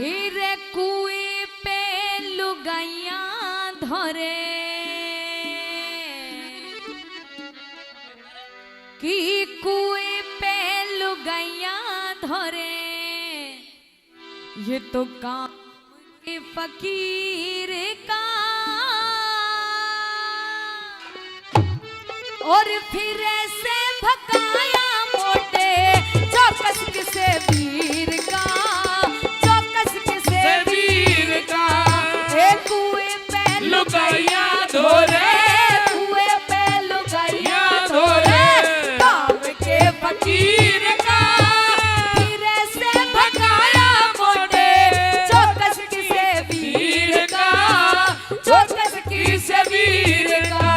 हीरे कुएं पे लुगाइया धरे कि कुएं पे लुगाइया धरे ये तो काम के फकीर का और फिर ऐसे भगाया मोटे चौकस किसे वीर का चौकस किसे वीर का एक कुएं पे लुगाइया धोरे कुएं पे लुगाइया धोरे काम के फकीर का फिर ऐसे भगाया मोटे चौकस किसे वीर का चौकस किसे वीर का।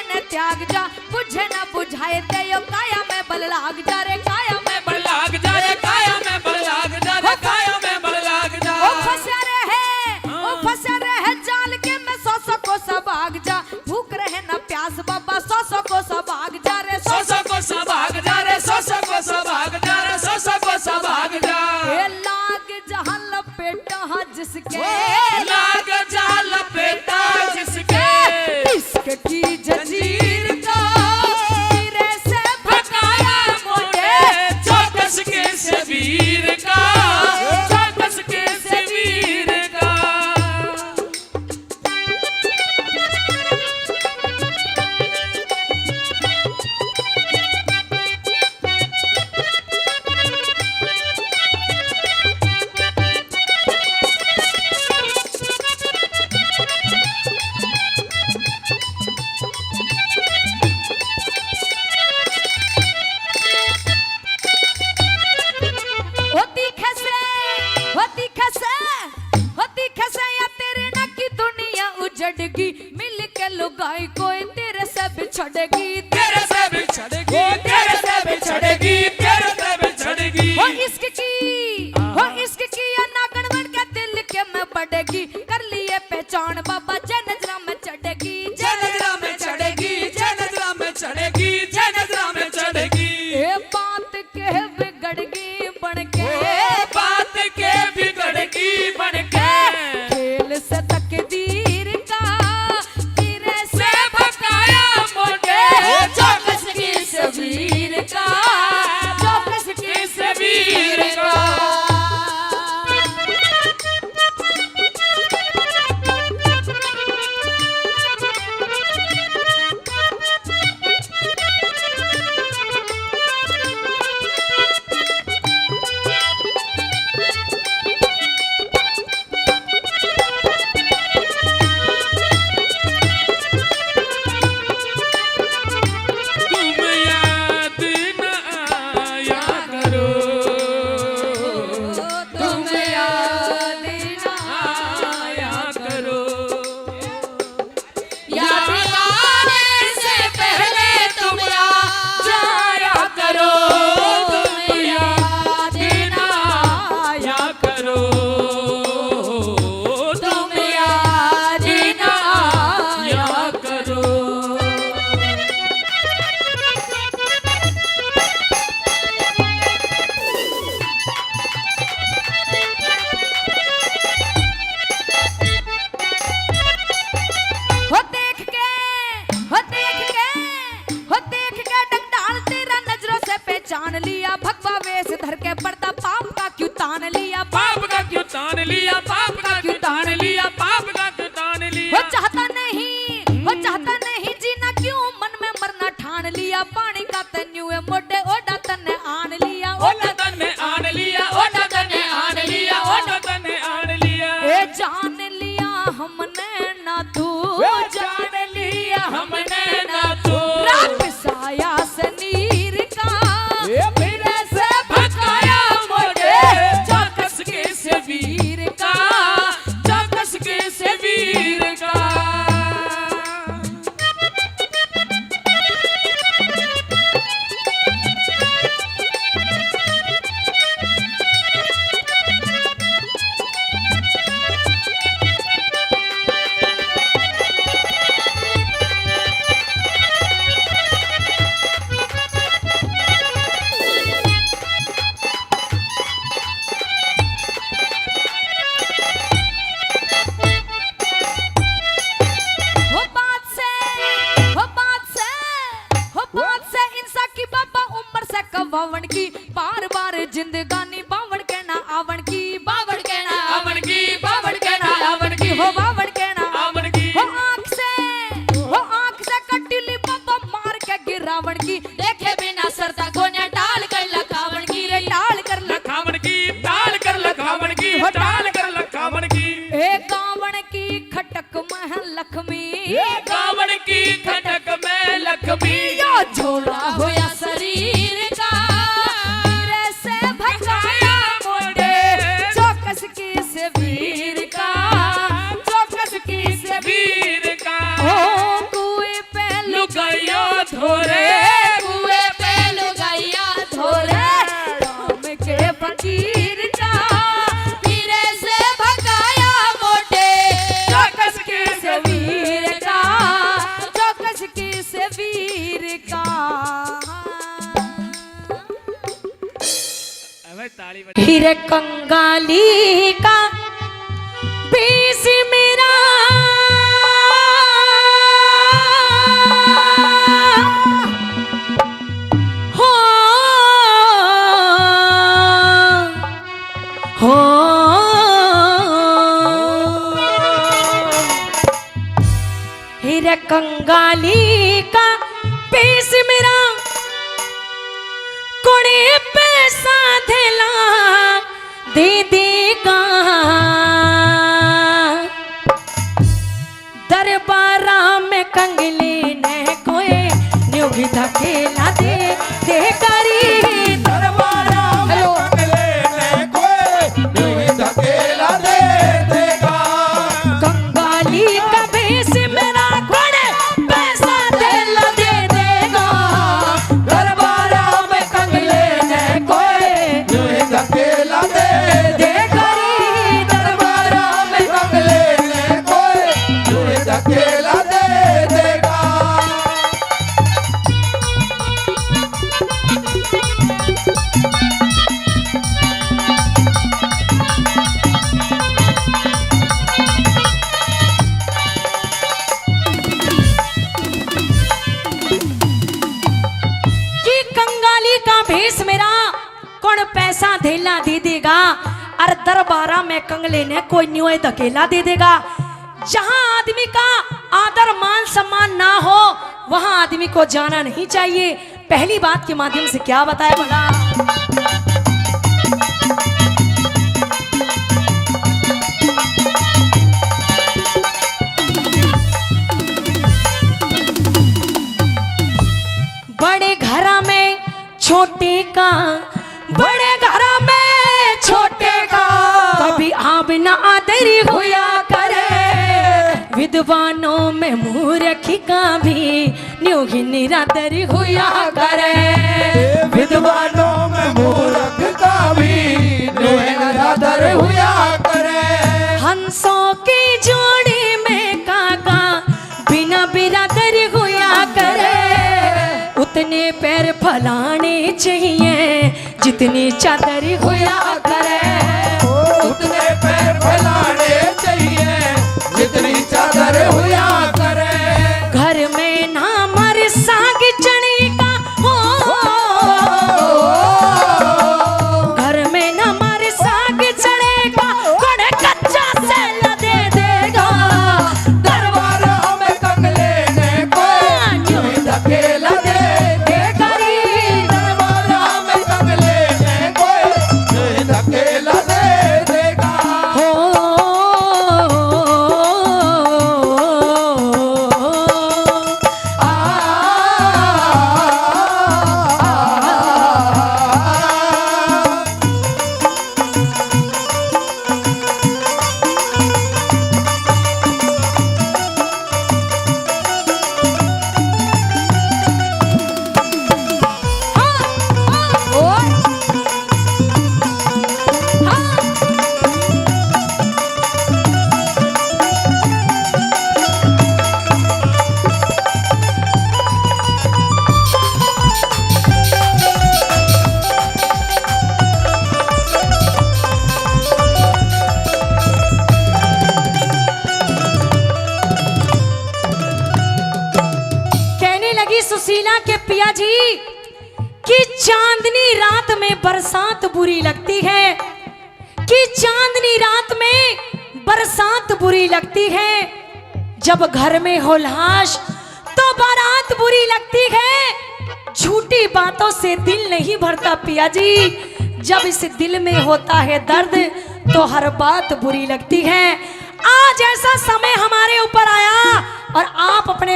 बुझे ना बुझाए ते यो काया में बल लाग जा रे काया में बल लाग जा रे काया में बल लाग जा रे काया में बल लाग जा ओ फंसा रहे जाल के में सौ को सब भाग जा भूख रहे ना प्यास बाबा सौ को सब भाग जा रे सौ को सब भाग जा रे सौ को सब भाग जा रे सौ को सब भाग जा ए लाग जहां लपेटा जिसके लाग जहां लपेटा जिसके इश्क की जंजीर का वीर से भगाया मोटे चौकस के से वीर का चौकस के से वीर का। मिल के लुगाई कोई तेरे से बिछड़ेगी तेरे से बिछड़ेगी तेरे से बिछड़ेगी तेरे से बिछड़ेगी हो इश्क की नागन बन के दिल के में बढ़ेगी कर लिए पहचान बाबा जय नजरा में चढ़ेगी जय नजरा में चढ़ेगी जय नजरा में चढ़ेगी जय नजरा में चढ़ेगी ए बात के बिगड़गी बन के बात के बिगड़गी बन के खेल से तकदीर चौकस के सबीर का चौकस के सबीर का। जान लिया भगवा वेश धर के पर्दा पाप का क्यों तान लिया पाप का क्यों तान लिया पाप का क्यों तान लिया पाप का क्यों तान लिया हो चाहता नहीं जीना क्यों मन में मरना ठान लिया पानी का तन्यू मोटे ओडा तन्ने आन लिया ओडा तन्ने आन लिया ओडा तन्ने आन लिया ओडा तन्ने आन लिया ए जान लिया हमने ना तू जान लिया हमने ना तू रात साया सनीर का मेरे से भगाया मोटे चौकस के से वीर का चौकस के से वीर का। लक्ष्मी, कावड़ की खटक में लक्ष्मी, यो झोला होया शरीर का, वीर से भगाया मोटे, चौकस की से वीर का, चौकस की से वीर का। ओ कुएं पे लुगाइयो धोरे, कुएं पे लुगाइया धोरे, राम के फकीर का, वीर से भगाया मोटे, चौकस की से वीर का, चौकस की से वीर का। अबे ताली बजा। हीरे कंगाली का बीस मेरा, हो हीरे कंगाली का बीस मेरा, कोड़े पैसा देला दे देगा, दरबारा में कंगले ने कोई न्यू भी धकेला दे दे करी, दरबारा में कंगले ने कोई न्यू ही धकेला दे देगा। कंगाली का भेष मेरा कोड़े पैसा देला दे देगा, दरबारा में कंगले ने कोई न्यू ही धकेला दे दे करी, दरबारा में कंगले ने कोई न्यू ही धकेला दे देगा। कि कंगाली का भेष मेरा कौन पैसा धेला दे देगा, और दरबारा में कंगले ने कोई न्योय धकेला दे देगा। जहां आदमी का आदर मान सम्मान ना हो वहां आदमी को जाना नहीं चाहिए। पहली बात के माध्यम से क्या बताया भला, बड़े घरा में छोटे का, बड़े घरा में छोटे का, कभी आब न आदरी हुआ करे, विद्वानों में मूर्ख का भी न्यू ही निरादरी हुआ करे, विद्वानों में मूर्ख का भी न्यू ही निरादर हुआ करे। हंसों की जोड़ी में काका बिना बिरादरी हुआ करे, उतने पैर फैलाने चाहिए जितनी चादर हुआ करे, उतने पैर फैलाने चाहिए जितनी चादर हुआ करे। घर में ना मर साग चने का हो, घर में ना मर साग चने का, बड़े कच्चा से दे देगा, दरबारा में कंगले ने कोई न्यू ही धकेला दे देगा। दरबारा में कंगले ने कोई न्यू ही धकेला दे देगा। हो सुशीला के पिया जी कि चांदनी रात में बरसात बुरी लगती है, कि चांदनी रात में बरसात बुरी लगती है, जब घर में होलाश तो बारात बुरी लगती है। झूठी बातों से दिल नहीं भरता पिया जी, जब इस दिल में होता है दर्द तो हर बात बुरी लगती है। आज ऐसा समय हमारे ऊपर आया,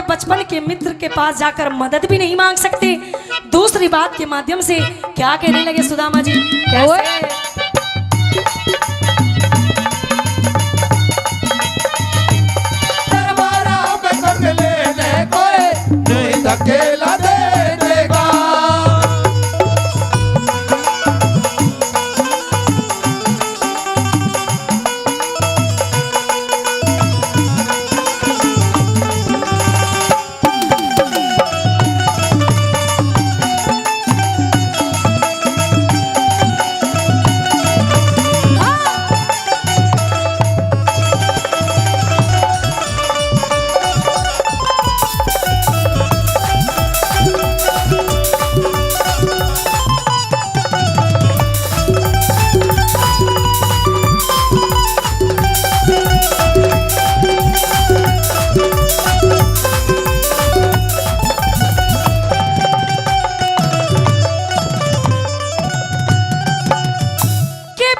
बचपन के मित्र के पास जाकर मदद भी नहीं मांग सकते। दूसरी बात के माध्यम से क्या कहने लगे सुदामा जी, कैसे? दरबारा में कंगले ने कोई नहीं धकेला दे देगा।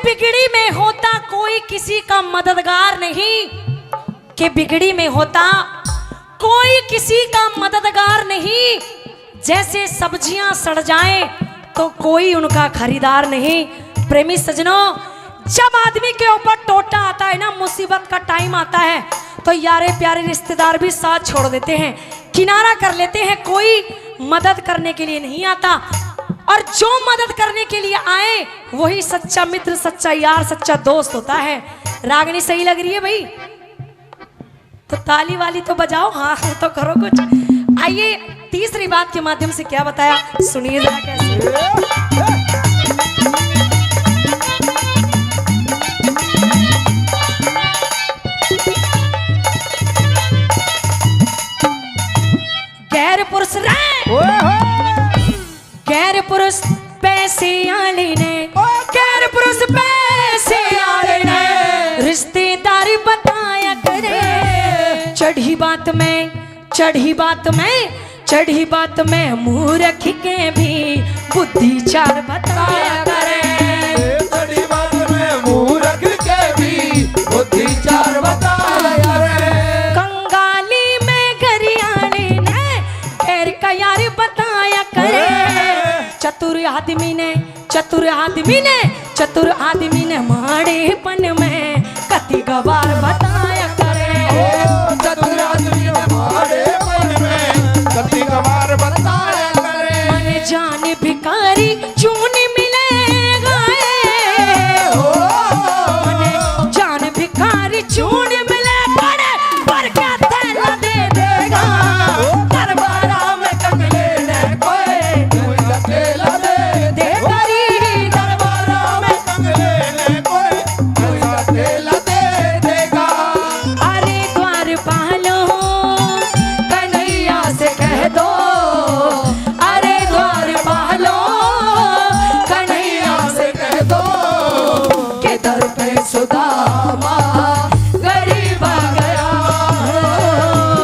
बिगड़ी में होता कोई किसी का मददगार नहीं, कि बिगड़ी में होता कोई किसी का मददगार नहीं। जैसे सब्जियां सड़ जाएं तो कोई उनका खरीदार नहीं। प्रेमी सजनों, जब आदमी के ऊपर टोटा आता है ना, मुसीबत का टाइम आता है, तो यारे प्यारे रिश्तेदार भी साथ छोड़ देते हैं, किनारा कर लेते हैं। कोई मदद करने के लिए नहीं आता, और जो मदद करने के लिए आए वही सच्चा मित्र, सच्चा यार, सच्चा दोस्त होता है। रागनी सही लग रही है भाई? तो ताली वाली तो बजाओ, हाँ तो करो कुछ। आइए तीसरी बात के माध्यम से क्या बताया सुनिए जरा कैसे। गैर पुरुष गैर पुरुष पैसे आले ने, गैर पुरुष पैसे आले ने रिश्तेदारी बताया करे। चढ़ी बात में चढ़ी बात में चढ़ी बात में मुंह रख के भी बुद्धि चार बताया करे। चढ़ी बात में मुंह रख के भी बुद्धि चार बताया करे। कंगाली में गरियाने ने खैर का यार बताया करे। चतुर आदमी ने चतुर आदमी ने चतुर आदमी ने माड़ेपन में कति गवार बताया करे। चतुर आदमी ने माड़ेपन में कति गवार बताया करे। मन जाने भिखारी चून मिलेगा, मन जान भिखारी चून मिलेगा, पर क्या थैला दे देगा। दरबारा में कंगले ने कोई नहीं धकेला दे देगा। दरबारा में कंगले ने कोई नहीं धकेला दे देगा। अरे द्वार पालो कन्हैया से कह दो, अरे द्वार पालो कन्हैया से कह दो कि दर पे सुदामा गरीब आ गया।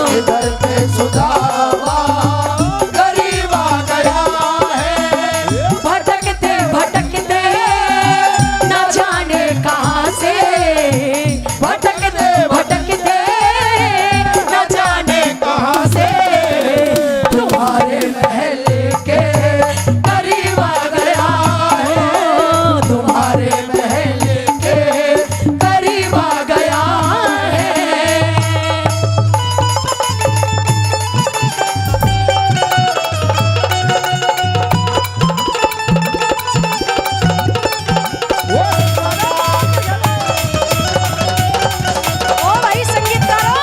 कि दर पे सुदामा गरीब आ गया है। भटकते भटकते न जाने कहाँ से, भटकते भटकते न जाने कहाँ से तुम्हारे महल के करीब आ गया है। तुम्हारे महल के करीब आ गया है। ओ भाई संगीतकारों,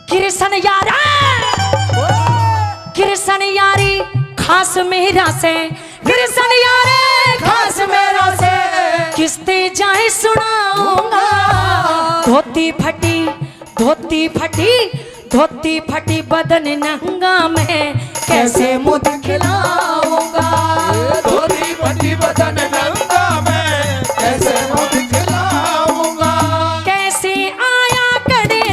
कृष्ण यारा कृष्ण यारी खास मेरा से, कृष्ण यारे खास मेरा से किस्ते जाए सुनाऊंगा। धोती फटी धोती फटी धोती फटी बदन नंगा में कैसे मुंह दिखलाऊंगा। धोती फटी बदन नंगा मैं कैसे मुंह दिखलाऊंगा। कैसे आया करे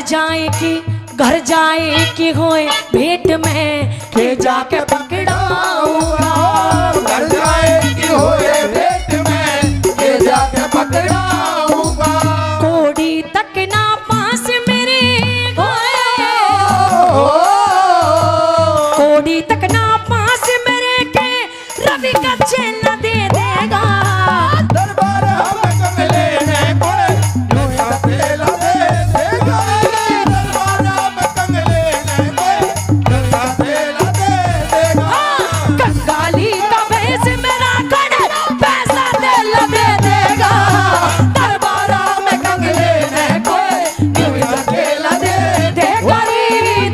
घर जाए कि होए भेंट में के जाके पकड़ाऊंगा। घर जाए कि होए भेंट में के जाके पकड़ाऊंगा। कोड़ी तक ना पास मेरे कोड़ी तक ना पास मेरे के रवि का चैन दे देगा। दरबार हमें कमले ने कोई लोहे का तेला दे देगा। दरबार हमें कमले ने कोई लोहे का तेला दे देगा। कंगाली का भेष मेरा कड़ पैसा दिल दे देगा। दरबार हमें कमले ने कोई लोहे का तेला दे देगा।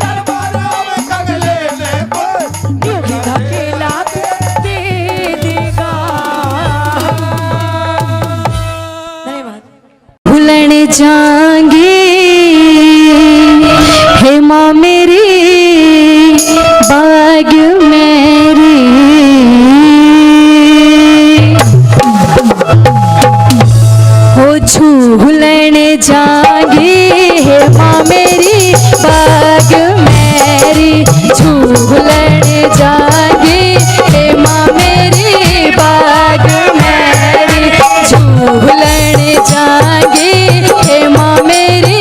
दरबार हमें कमले ने कोई लोहे का धकेला दे देगा। धन्यवाद। भूलन जाएंगे हे माँ मेरी बाग मेरी हो झूलन जाएंगे हे माँ मेरी बाग मेरी झूलन जाएंगे हे माँ मेरी बाग मेरी झूलन जाएंगे हे माँ मेरी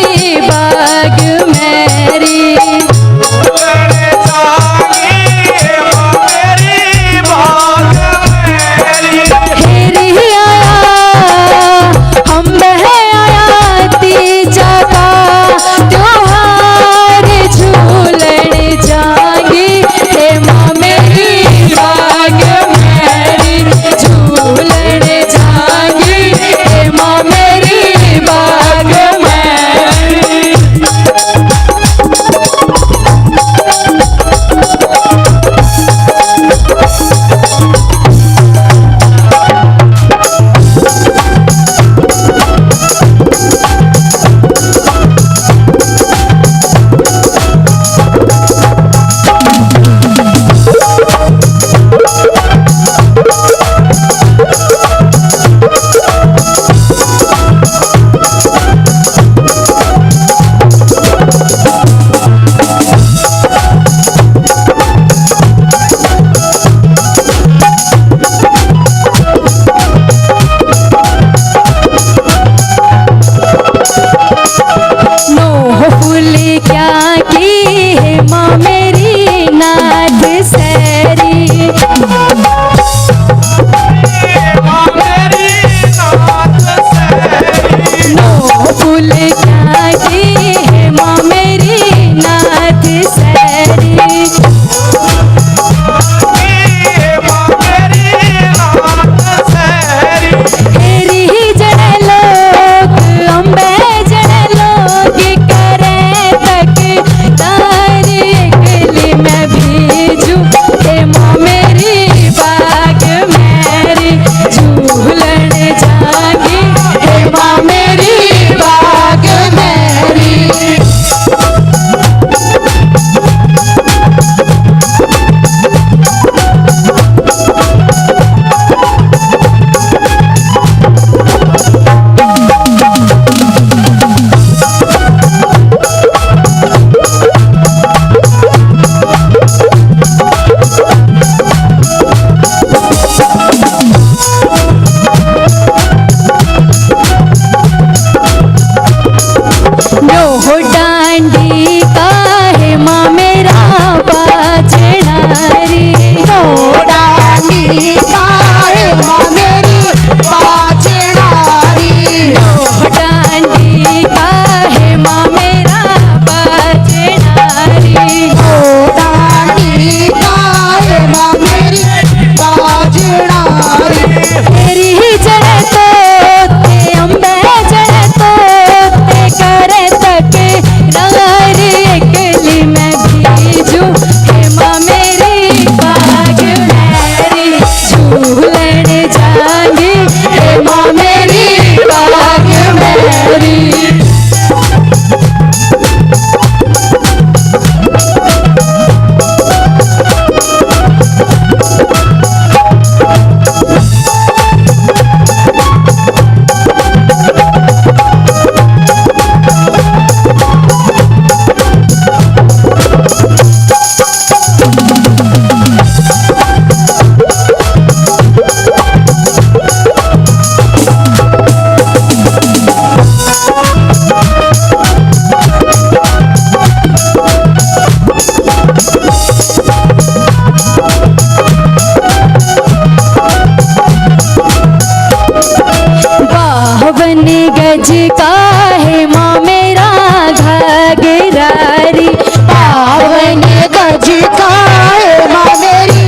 बावन गज का है माँ मेरा घाघरारी, बावन गज का है माँ मेरी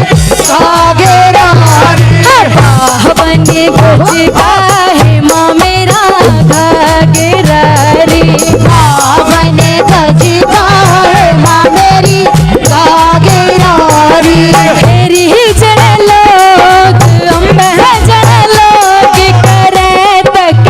घाघरारी, बावन गज का है माँ मेरा घाघरारी, बावन गज का है माँ मेरी घाघरारी। मेरी जन लोग अम्बे जन लोग करे तक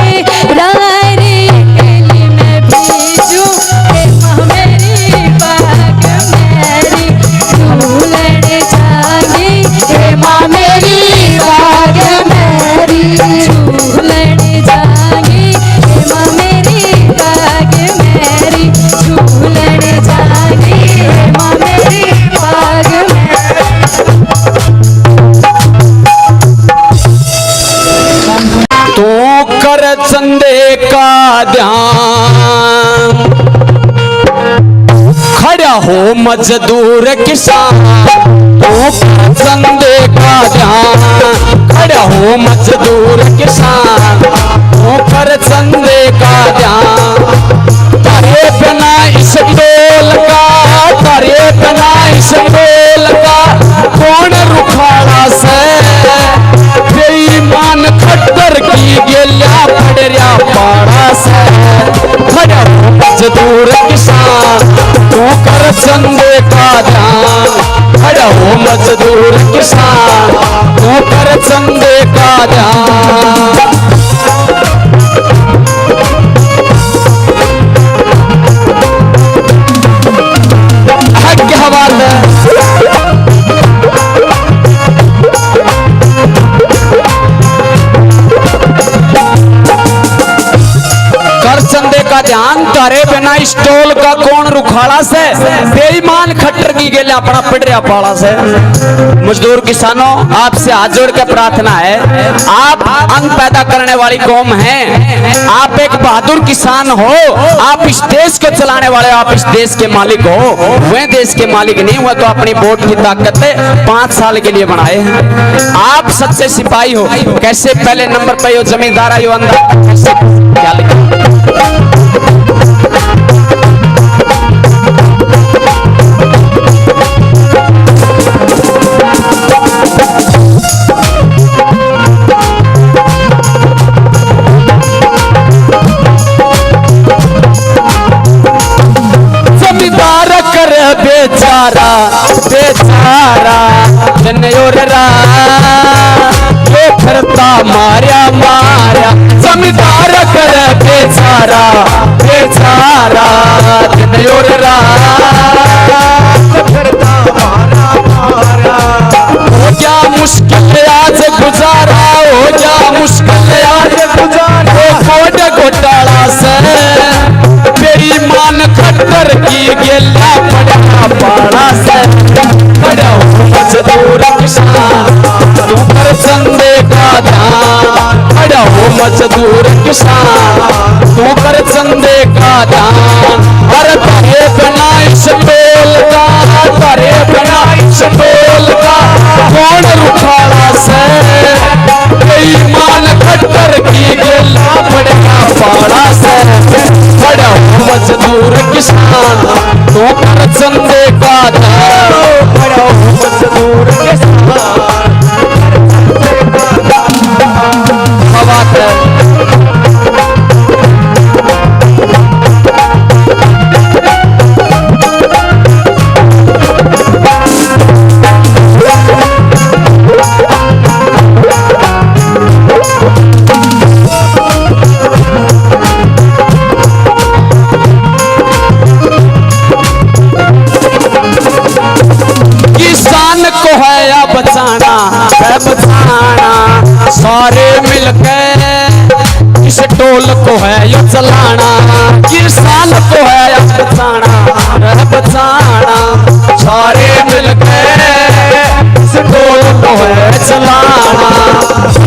रारी, गली में भेजूं हे माँ मेरी बाग मेरी, झूलन जागी हे माँ मेरी बाग मेरी, झूलन जागी हे माँ मेरी बाग मेरी, झूलन जागी हे माँ मेरी बाग मेरी। तू कर चंदे का ध्यान, खड़ा हो मजदूर किसान। तू कर चंदे का ध्यान, खड़ा हो मजदूर किसान। तू कर चंदे का ध्यान, तारे बिना इस टोल का, तारे बिना इस टोल का कौन रुखाड़ा से। बेईमान खट्टर की गेल्या पड़रिया पाड़ा से, खड़ा हो मजदूर किसान। तू कर चंदे का ध्यान, खड़ा हो मजदूर किसान। तू कर चंदे का ध्यान। क्या बात है। कर चंदे का ध्यान, तारे बिना स्टोल का कौन रुखाड़ा से। बेईमान खट्टर की गेले अपना पिटरिया पाड़ा से। मजदूर किसानों, आपसे हाथ जोड़ के प्रार्थना है, आप अन्न पैदा करने वाली कौम हैं। आप एक बहादुर किसान हो, आप इस देश को चलाने वाले, आप इस देश के मालिक हो। वह देश के मालिक नहीं हुआ तो अपनी वोट की ताकत 5 साल के लिए बनाए हैं। आप सच्चे सिपाही हो। कैसे पहले नंबर पे यो जमींदार यो अंदर कैसे क्या लिखा? जमींदार कर बेचारा बेचारा जनयोरा ये करता मारा मारा। जमींदार कर बेचारा बेचारा जनयोरा करता मारा मारा। हो जा मुश्किल आज गुजारा, हो जा मुश्किल आज गुजारा। कोट घोटाला से बेईमान खट्टर की गेला पड़ा पाड़ा से। खड़ा हो मजदूर किसान, तू कर चंदे का ध्यान। खड़ा हो मजदूर किसान, तू कर चंदे का ध्यान। अरे तारे बिना इस टोल का, तारे बिना इस टोल का कौन रुखाड़ा से। बेईमान खट्टर की गेला पड़ा पाड़ा से। खड़ा हो मजदूर किसान, तू कर चंदे का ध्यान। खड़ा हो मजदूर किसान। क्या बात है। किसान को है या बचाना है बचाना, सारे मिलकर इस टोल को है यो चलाना। किसान को है या बचाना है बचाना, सारे मिलकर इस टोल को है चलाना।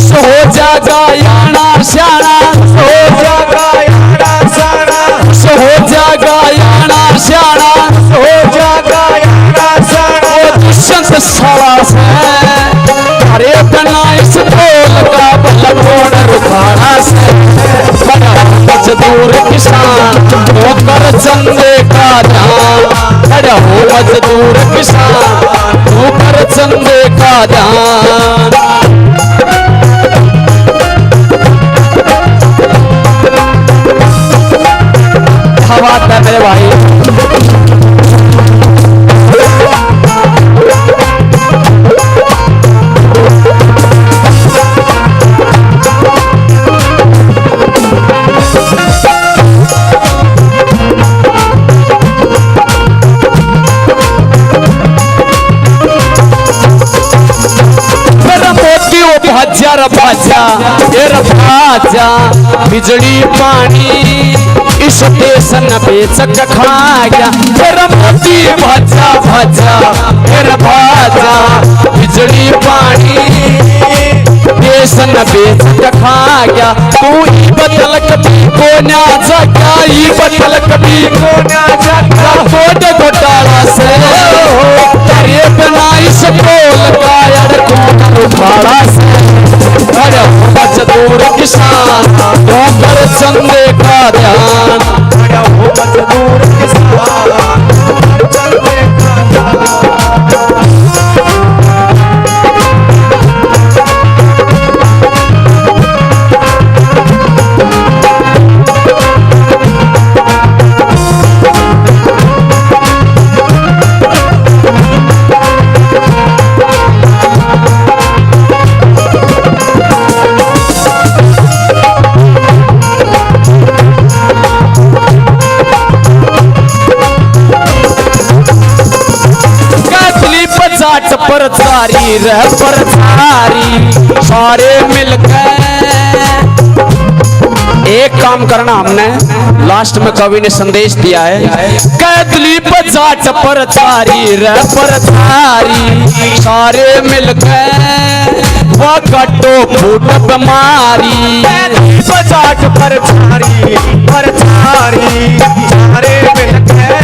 हो जागा याना श्याना, हो जागा याना श्याना, हो जागा याना श्याना, हो जागा याना श्याना। दुष्यंत साला से अरे बना इस टोल का भला कौन रुखाड़ा से। चंदे का ध्यान, खड़ा हो मजदूर किसान, तू कर चंदे का ध्यान। क्या बात है मेरे भाई। भाजा भाजा बिजली पानी स्टेशन बेचक खा गया, फिर मोती भाजा भाजा फिर भाजा बिजली पानी स्टेशन बेचक खा गया। तू ही बदल कभी को ना जागा, ही बदल कभी को ना जागा, फोट घोटाला से तेरे बिना इस बोल का यार कौन उठाड़ा से। खड़ा हो मजदूर किसान, तू कर चंदे का ध्यान, खड़ा हो मजदूर किसान, चंदे का ध्यान। परचारी रह परचारी सारे मिलकर एक काम करना। हमने लास्ट में कवि ने संदेश दिया है, कैदली जाट परचारी रह परचारी सारे मिलकर वो कटो फूट बीमारी। जाट परचारी परचारी सारे मिलकर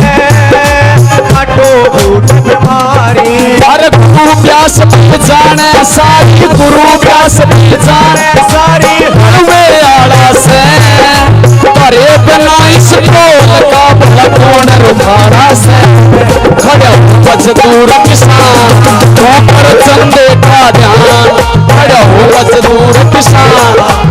कटो फूट बीमारी। अरे गुरु व्यास जाने सारी, गुरु व्यास जाने सारी हलवे आला से करे बिना इस बोल का भला कौन रुखाड़ा से। खड़ा हो मजदूर किसान, तू कर चंदे का ध्यान, खड़ा हो मजदूर किसान,